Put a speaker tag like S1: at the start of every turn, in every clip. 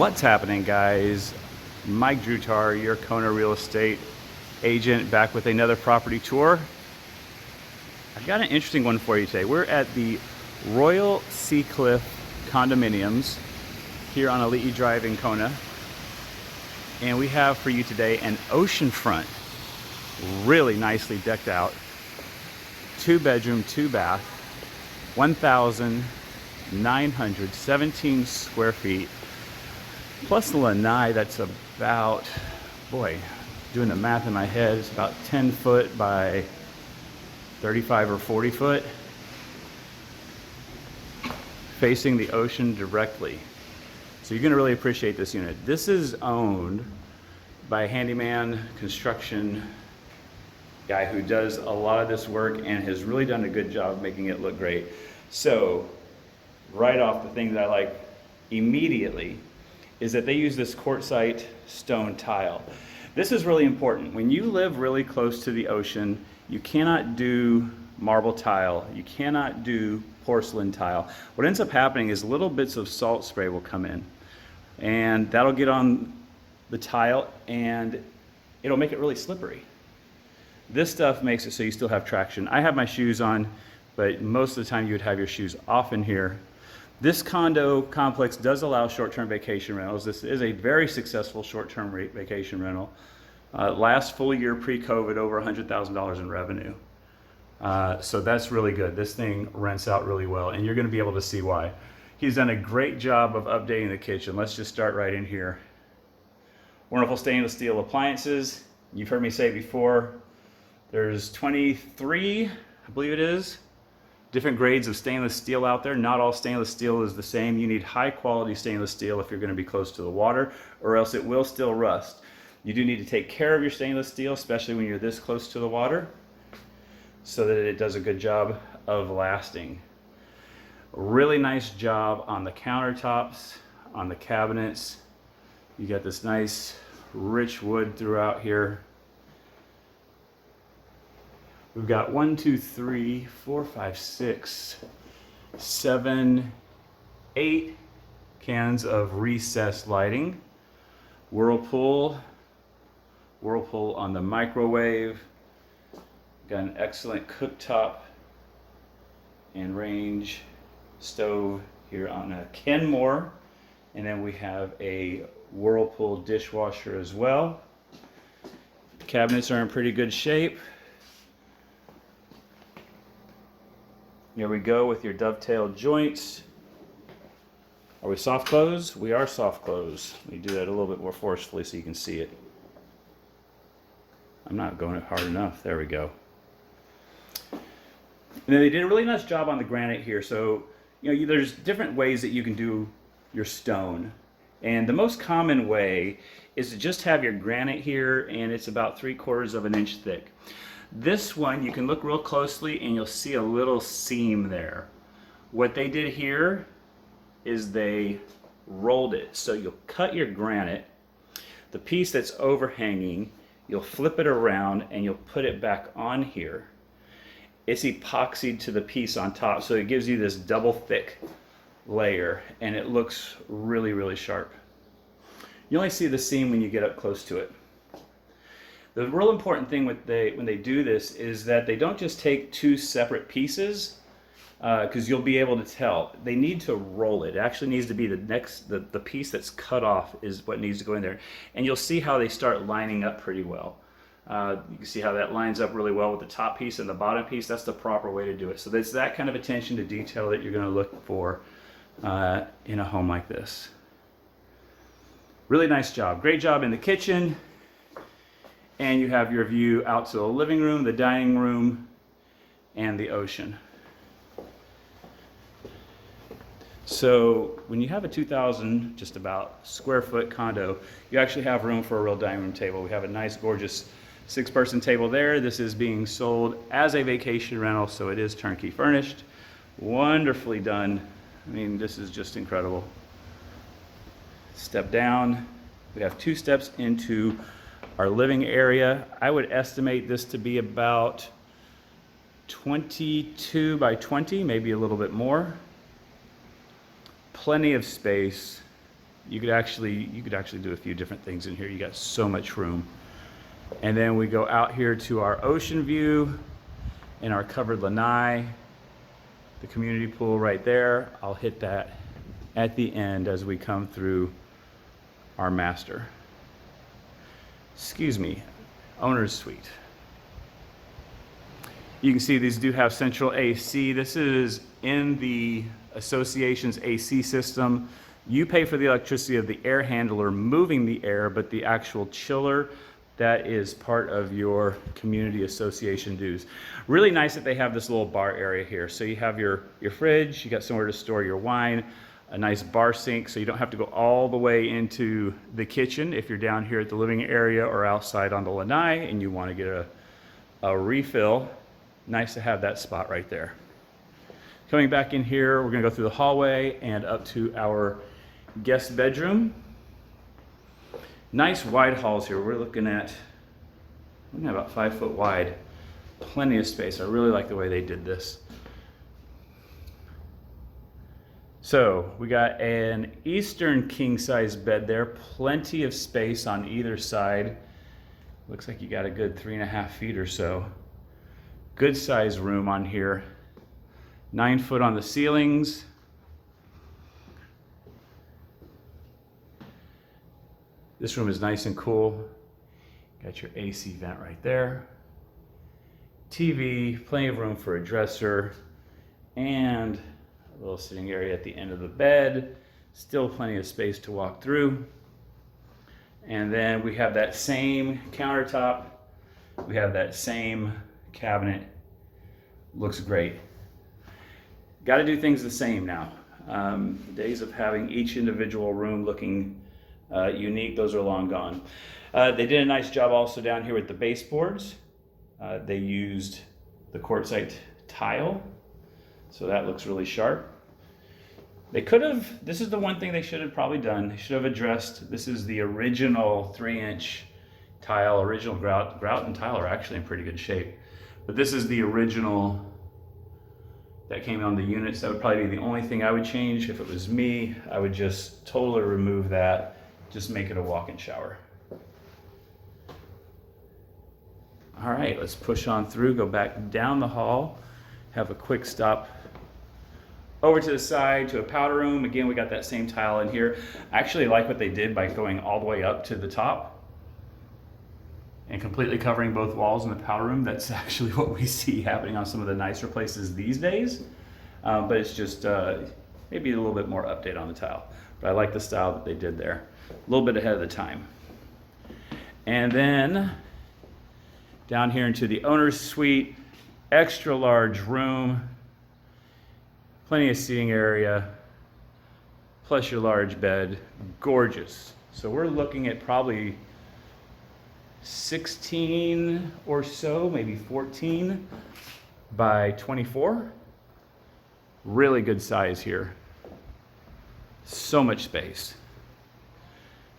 S1: What's happening, guys? Mike Drutar, your Kona real estate agent, back with another property tour. I've got an interesting one for you today. We're at the Royal Sea Cliff condominiums here on Ali'i Drive in Kona. And we have for you today an oceanfront, really nicely decked out, 2-bedroom, 2-bath, 1,917 square feet. Plus the lanai, that's about, boy, doing the math in my head, it's about 10 foot by 35 or 40 foot, facing the ocean directly. So you're gonna really appreciate this unit. This is owned by a handyman construction guy who does a lot of this work and has really done a good job of making it look great. So right off, the thing that I like immediately is that they use this quartzite stone tile. This is really important. When you live really close to the ocean, you cannot do marble tile, you cannot do porcelain tile. What ends up happening is little bits of salt spray will come in, and that'll get on the tile and it'll make it really slippery. This stuff makes it so you still have traction. I have my shoes on, but most of the time you would have your shoes off in here. This condo complex does allow short-term vacation rentals. This is a very successful short-term vacation rental. Last full year pre-COVID, over $100,000 in revenue. So that's really good. This thing rents out really well, and you're gonna be able to see why. He's done a great job of updating the kitchen. Let's just start right in here. Wonderful stainless steel appliances. You've heard me say before, there's 23, I believe it is, different grades of stainless steel out there. Not all stainless steel is the same. You need high quality stainless steel if you're going to be close to the water, or else it will still rust. You do need to take care of your stainless steel, especially when you're this close to the water, so that it does a good job of lasting. Really nice job on the countertops, on the cabinets. You got this nice rich wood throughout here. We've got 1, 2, 3, 4, 5, 6, 7, 8 cans of recessed lighting. Whirlpool on the microwave. Got an excellent cooktop and range stove here on a Kenmore. And then we have a Whirlpool dishwasher as well. Cabinets are in pretty good shape. Here we go with your dovetail joints. Are we soft close? We are soft close. Let me do that a little bit more forcefully so you can see it. I'm not going hard enough. There we go. And then they did a really nice job on the granite here. So, you know, there's different ways that you can do your stone. And the most common way is to just have your granite here, and it's about 3/4 of an inch thick. This one, you can look real closely and you'll see a little seam there. What they did here is they rolled it. So you'll cut your granite, the piece that's overhanging, you'll flip it around and you'll put it back on here. It's epoxied to the piece on top, so it gives you this double thick layer, and it looks really, really sharp. You only see the seam when you get up close to it. The real important thing when they do this is that they don't just take two separate pieces, because you'll be able to tell. They need to roll it. It actually needs to be the piece that's cut off is what needs to go in there. And you'll see how they start lining up pretty well. You can see how that lines up really well with the top piece and the bottom piece. That's the proper way to do it. So there's that kind of attention to detail that you're going to look for in a home like this. Really nice job. Great job in the kitchen. And you have your view out to the living room, the dining room, and the ocean. So when you have a 2,000 just about square foot condo, you actually have room for a real dining room table. We have a nice, gorgeous 6-person table there. This is being sold as a vacation rental, so it is turnkey furnished. Wonderfully done. I mean, this is just incredible. Step down. We have 2 steps into our living area. I would estimate this to be about 22 by 20, maybe a little bit more. Plenty of space, You could actually do a few different things in here. You got so much room. And then we go out here to our ocean view and our covered lanai, the community pool right there. I'll hit that at the end as we come through our master. Excuse me, owner's suite. You can see these do have central AC. This is in the association's AC system. You pay for the electricity of the air handler moving the air, but the actual chiller, that is part of your community association dues. Really nice that they have this little bar area here. So you have your fridge, you got somewhere to store your wine, a nice bar sink, so you don't have to go all the way into the kitchen if you're down here at the living area or outside on the lanai and you want to get a refill. Nice to have that spot right there. Coming back in here, we're gonna go through the hallway and up to our guest bedroom. Nice wide halls here. We're looking at about 5 foot wide. Plenty of space. I really like the way they did this. So we got an Eastern king size bed there. Plenty of space on either side. Looks like you got a good 3.5 feet or so. Good size room on here. 9 foot on the ceilings. This room is nice and cool. Got your AC vent right there. TV, plenty of room for a dresser, and a little sitting area at the end of the bed. Still plenty of space to walk through. And then we have that same countertop. We have that same cabinet. Looks great. Got to do things the same now. The days of having each individual room looking unique, those are long gone. They did a nice job also down here with the baseboards. They used the quartzite tile, so that looks really sharp. They could have, this is the one thing they should have probably done. They should have addressed, this is the original 3-inch tile. Original grout and tile are actually in pretty good shape. But this is the original that came on the units. That would probably be the only thing I would change. If it was me, I would just totally remove that. Just make it a walk-in shower. All right, let's push on through, go back down the hall, have a quick stop over to the side to a powder room. Again, we got that same tile in here. I actually like what they did by going all the way up to the top and completely covering both walls in the powder room. That's actually what we see happening on some of the nicer places these days. But it's just maybe a little bit more update on the tile. But I like the style that they did there. A little bit ahead of the time. And then down here into the owner's suite, extra large room, plenty of seating area, plus your large bed, gorgeous. So we're looking at probably 16 or so, maybe 14 by 24. Really good size here. So much space.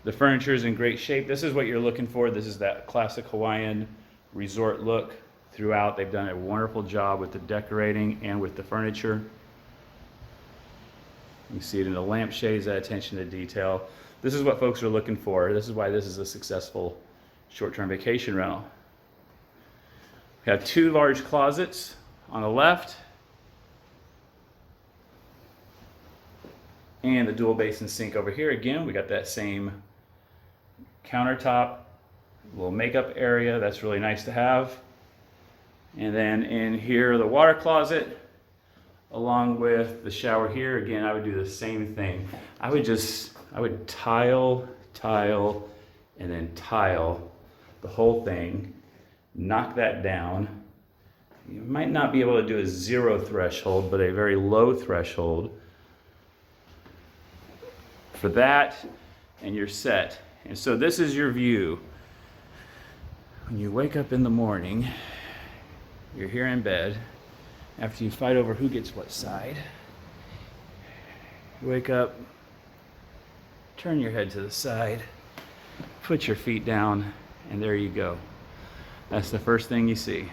S1: The furniture is in great shape. This is what you're looking for. This is that classic Hawaiian resort look throughout. They've done a wonderful job with the decorating and with the furniture. You see it in the lampshades, that attention to detail. This is what folks are looking for. This is why this is a successful short-term vacation rental. We have 2 large closets on the left and the dual basin sink over here. Again, we got that same countertop, little makeup area. That's really nice to have. And then in here, the water closet, along with the shower here. Again, I would do the same thing. I would tile, and then tile the whole thing, knock that down. You might not be able to do a 0 threshold, but a very low threshold for that, and you're set. And so this is your view. When you wake up in the morning, you're here in bed, after you fight over who gets what side, you wake up, turn your head to the side, put your feet down, and there you go. That's the first thing you see.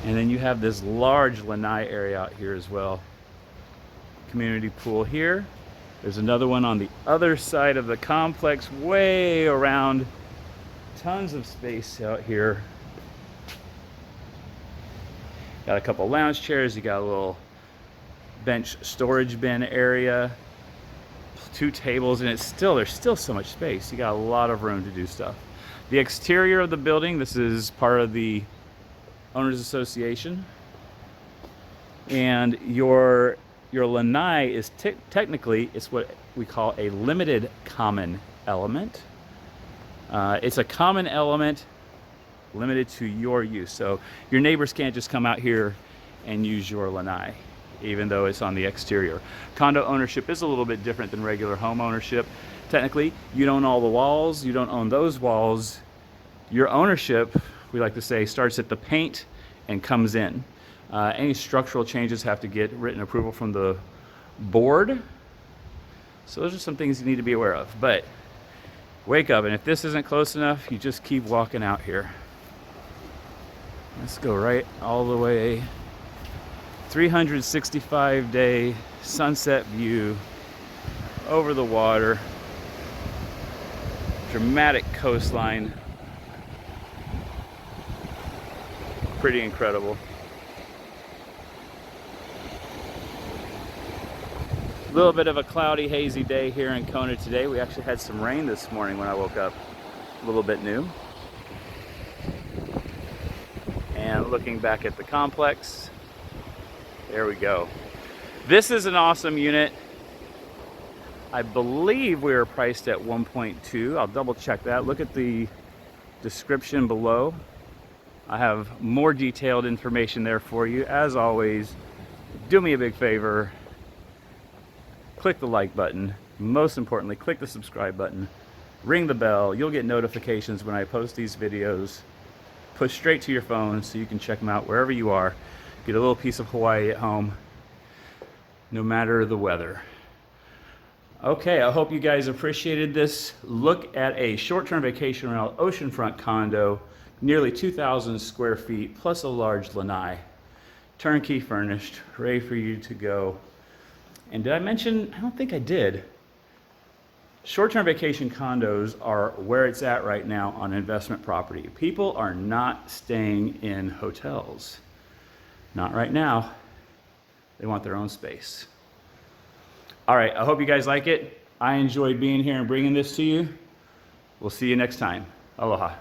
S1: And then you have this large lanai area out here as well. Community pool here. There's another one on the other side of the complex, way around. Tons of space out here. Got a couple lounge chairs. You got a little bench storage bin area. 2 tables, and there's still so much space. You got a lot of room to do stuff. The exterior of the building, this is part of the Owners Association. And your lanai is technically, it's what we call a limited common element. It's a common element limited to your use. So your neighbors can't just come out here and use your lanai, even though it's on the exterior. Condo ownership is a little bit different than regular home ownership. Technically, you don't own all the walls, you don't own those walls. Your ownership, we like to say, starts at the paint and comes in. Any structural changes have to get written approval from the board. So those are some things you need to be aware of. But wake up, and if this isn't close enough, you just keep walking out here. Let's go right all the way. 365-day sunset view over the water. Dramatic coastline. Pretty incredible. A little bit of a cloudy, hazy day here in Kona today. We actually had some rain this morning when I woke up. A little bit new. And looking back at the complex, there we go. This is an awesome unit. I believe we were priced at 1.2. I'll double check that. Look at the description below. I have more detailed information there for you. As always, do me a big favor. Click the like button. Most importantly, click the subscribe button. Ring the bell. You'll get notifications when I post these videos. Push straight to your phone so you can check them out wherever you are. Get a little piece of Hawaii at home, no matter the weather. Okay, I hope you guys appreciated this look at a short-term vacation rental oceanfront condo, nearly 2,000 square feet, plus a large lanai. Turnkey furnished, ready for you to go. And did I mention, I don't think I did, short-term vacation condos are where it's at right now on investment property. People are not staying in hotels. Not right now. They want their own space. All right, I hope you guys like it. I enjoyed being here and bringing this to you. We'll see you next time. Aloha.